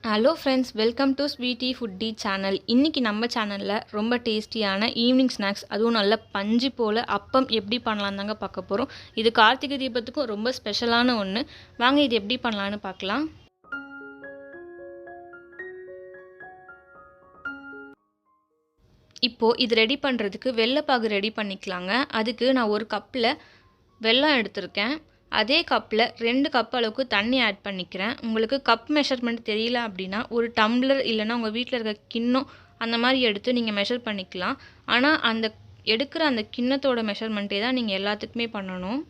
Hello friends, welcome to Sweety Foodie channel. இன்றைக்கி நம்ம சேனலில் ரொம்ப டேஸ்டியான ஈவினிங் ஸ்நாக்ஸ், அதுவும் நல்ல பஞ்சு போல் அப்பம் எப்படி பண்ணலாம் தாங்க பார்க்க போகிறோம். இது கார்த்திகை தீபத்துக்கும் ரொம்ப ஸ்பெஷலான ஒன்று. வாங்க இது எப்படி பண்ணலான்னு பார்க்கலாம். இப்போது இது ரெடி பண்ணுறதுக்கு வெள்ளைப்பாகு ரெடி பண்ணிக்கலாங்க. அதுக்கு நான் ஒரு கப்பில் வெல்லம் எடுத்திருக்கேன். அதே கப்பில் 2 கப் அளவுக்கு தண்ணி ஆட் பண்ணிக்கிறேன். உங்களுக்கு கப் மெஷர்மெண்ட் தெரியல அப்படின்னா ஒரு டம்ளர் இல்லைனா உங்கள் வீட்டில் இருக்க கிண்ணம் அந்த மாதிரி எடுத்து நீங்கள் மெஷர் பண்ணிக்கலாம். ஆனால் அந்த எடுக்கிற அந்த கிண்ணத்தோட மெஷர்மெண்ட்டே தான் நீங்கள் எல்லாத்துக்குமே பண்ணணும்.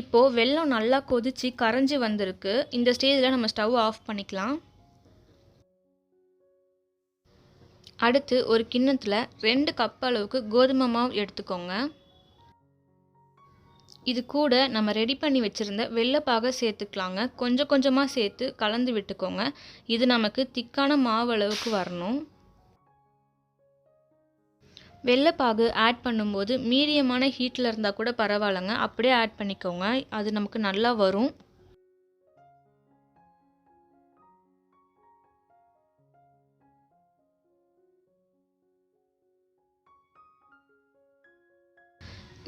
இப்போது வெல்லம் நல்லா கொதித்து கரைஞ்சி வந்திருக்கு. இந்த ஸ்டேஜில் நம்ம ஸ்டவ் ஆஃப் பண்ணிக்கலாம். அடுத்து ஒரு கிண்ணத்தில் 2 கப் அளவுக்கு கோதுமை மாவு எடுத்துக்கோங்க. இது கூட நம்ம ரெடி பண்ணி வச்சுருந்த வெள்ளைப்பாகை சேர்த்துக்கலாங்க. கொஞ்சம் கொஞ்சமாக சேர்த்து கலந்து விட்டுக்கோங்க. இது நமக்கு திக்கான மாவு அளவுக்கு வரணும். வெள்ளைப்பாகு ஆட் பண்ணும்போது மீடியமான ஹீட்டில் இருந்தால் கூட பரவாயில்லைங்க, அப்படியே ஆட் பண்ணிக்கோங்க. அது நமக்கு நல்லா வரும்.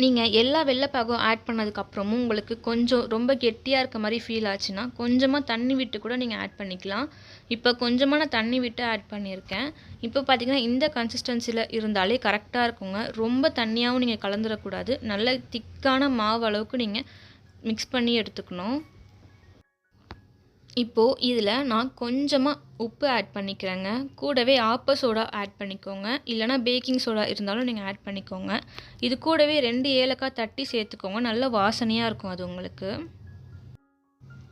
நீங்கள் எல்லா வெள்ளைப்பாகும் ஆட் பண்ணதுக்கப்புறமும் உங்களுக்கு கொஞ்சம் ரொம்ப கெட்டியாக இருக்க மாதிரி ஃபீல் ஆச்சுன்னா கொஞ்சமாக தண்ணி விட்டு கூட நீங்கள் ஆட் பண்ணிக்கலாம். இப்போ கொஞ்சமான தண்ணி விட்டு ஆட் பண்ணியிருக்கேன். இப்போ பார்த்திங்கன்னா இந்த கன்சிஸ்டன்சியில் இருந்தாலே கரெக்டாக இருக்குங்க. ரொம்ப தண்ணியாகவும் நீங்கள் கலந்துடக்கூடாது. நல்ல திக்கான மாவு அளவுக்கு நீங்கள் மிக்ஸ் பண்ணி எடுத்துக்கணும். இப்போது இதில் நான் கொஞ்சமாக உப்பு ஆட் பண்ணிக்கிறேங்க. கூடவே ஆப்ப சோடா ஆட் பண்ணிக்கோங்க. இல்லைனா பேக்கிங் சோடா இருந்தாலும் நீங்கள் ஆட் பண்ணிக்கோங்க. இது கூடவே 2 ஏலக்காய் தட்டி சேர்த்துக்கோங்க. நல்ல வாசனையாக இருக்கும் அது உங்களுக்கு.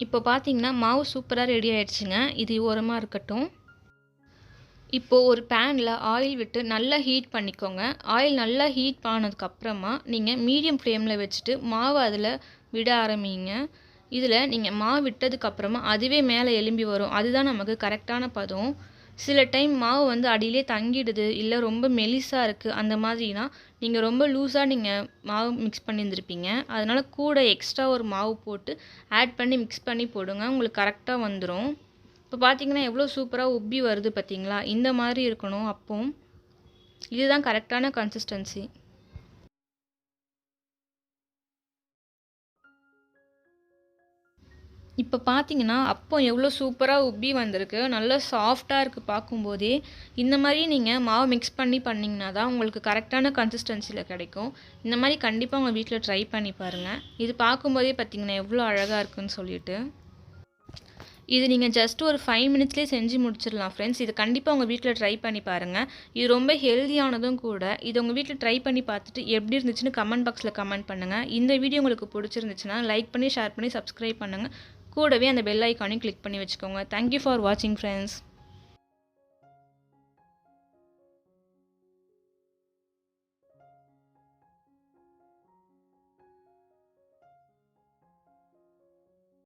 இப்போ பார்த்தீங்கன்னா மாவு சூப்பராக ரெடி ஆயிடுச்சுங்க. இது ஓரமாக இருக்கட்டும். இப்போது ஒரு பேனில் ஆயில் விட்டு நல்லா ஹீட் பண்ணிக்கோங்க. ஆயில் நல்லா ஹீட் ஆனதுக்கப்புறமா நீங்கள் மீடியம் ஃப்ளேமில் வச்சுட்டு மாவு அதில் விட ஆரம்பிங்க. இதில் நீங்கள் மாவு விட்டதுக்கப்புறமா அதுவே மேலே எலும்பி வரும். அதுதான் நமக்கு கரெக்டான பதம். சில டைம் மாவு வந்து அடியிலே தங்கிடுது, இல்லை ரொம்ப மெலிசாக இருக்குது, அந்த மாதிரினா நீங்கள் ரொம்ப லூஸாக நீங்கள் மாவு மிக்ஸ் பண்ணியிருந்துருப்பீங்க. அதனால் கூட எக்ஸ்ட்ரா ஒரு மாவு போட்டு ஆட் பண்ணி மிக்ஸ் பண்ணி போடுங்க. உங்களுக்கு கரெக்டாக வந்துடும். இப்போ பார்த்தீங்கன்னா எவ்வளோ சூப்பராக உப்பி வருது பார்த்தீங்களா? இந்த மாதிரி இருக்கணும் அப்போது. இதுதான் கரெக்டான கன்சிஸ்டன்சி. இப்போ பார்த்தீங்கன்னா அப்போ எவ்வளோ சூப்பராக உப்பி வந்திருக்கு. நல்லா சாஃப்டாக இருக்குது பார்க்கும்போதே. இந்த மாதிரி நீங்கள் மாவு மிக்ஸ் பண்ணி பண்ணிங்கன்னா தான் உங்களுக்கு கரெக்டான கன்சிஸ்டன்சியில் கிடைக்கும். இந்த மாதிரி கண்டிப்பாக உங்கள் வீட்டில் ட்ரை பண்ணி பாருங்கள். இது பார்க்கும்போதே பார்த்தீங்கன்னா எவ்வளோ அழகாக இருக்குன்னு சொல்லிட்டு. இது நீங்கள் ஜஸ்ட் ஒரு 5 மினிட்ஸ்லேயே செஞ்சு முடிச்சிடலாம் ஃப்ரெண்ட்ஸ். இது கண்டிப்பாக உங்கள் வீட்டில் ட்ரை பண்ணி பாருங்கள். இது ரொம்ப ஹெல்தியானதும் கூட. இது உங்கள் வீட்டில் ட்ரை பண்ணி பார்த்துட்டு எப்படி இருந்துச்சுன்னு கமெண்ட் பாக்ஸில் கமெண்ட் பண்ணுங்கள். இந்த வீடியோ உங்களுக்கு பிடிச்சிருந்துச்சுன்னா லைக் பண்ணி, ஷேர் பண்ணி, சப்ஸ்கிரைப் பண்ணுங்கள். கூடவே அந்த பெல் ஐக்கானையும் கிளிக் பண்ணி வச்சுக்கோங்க. தேங்க்யூ ஃபார் வாட்சிங் ஃப்ரெண்ட்ஸ்.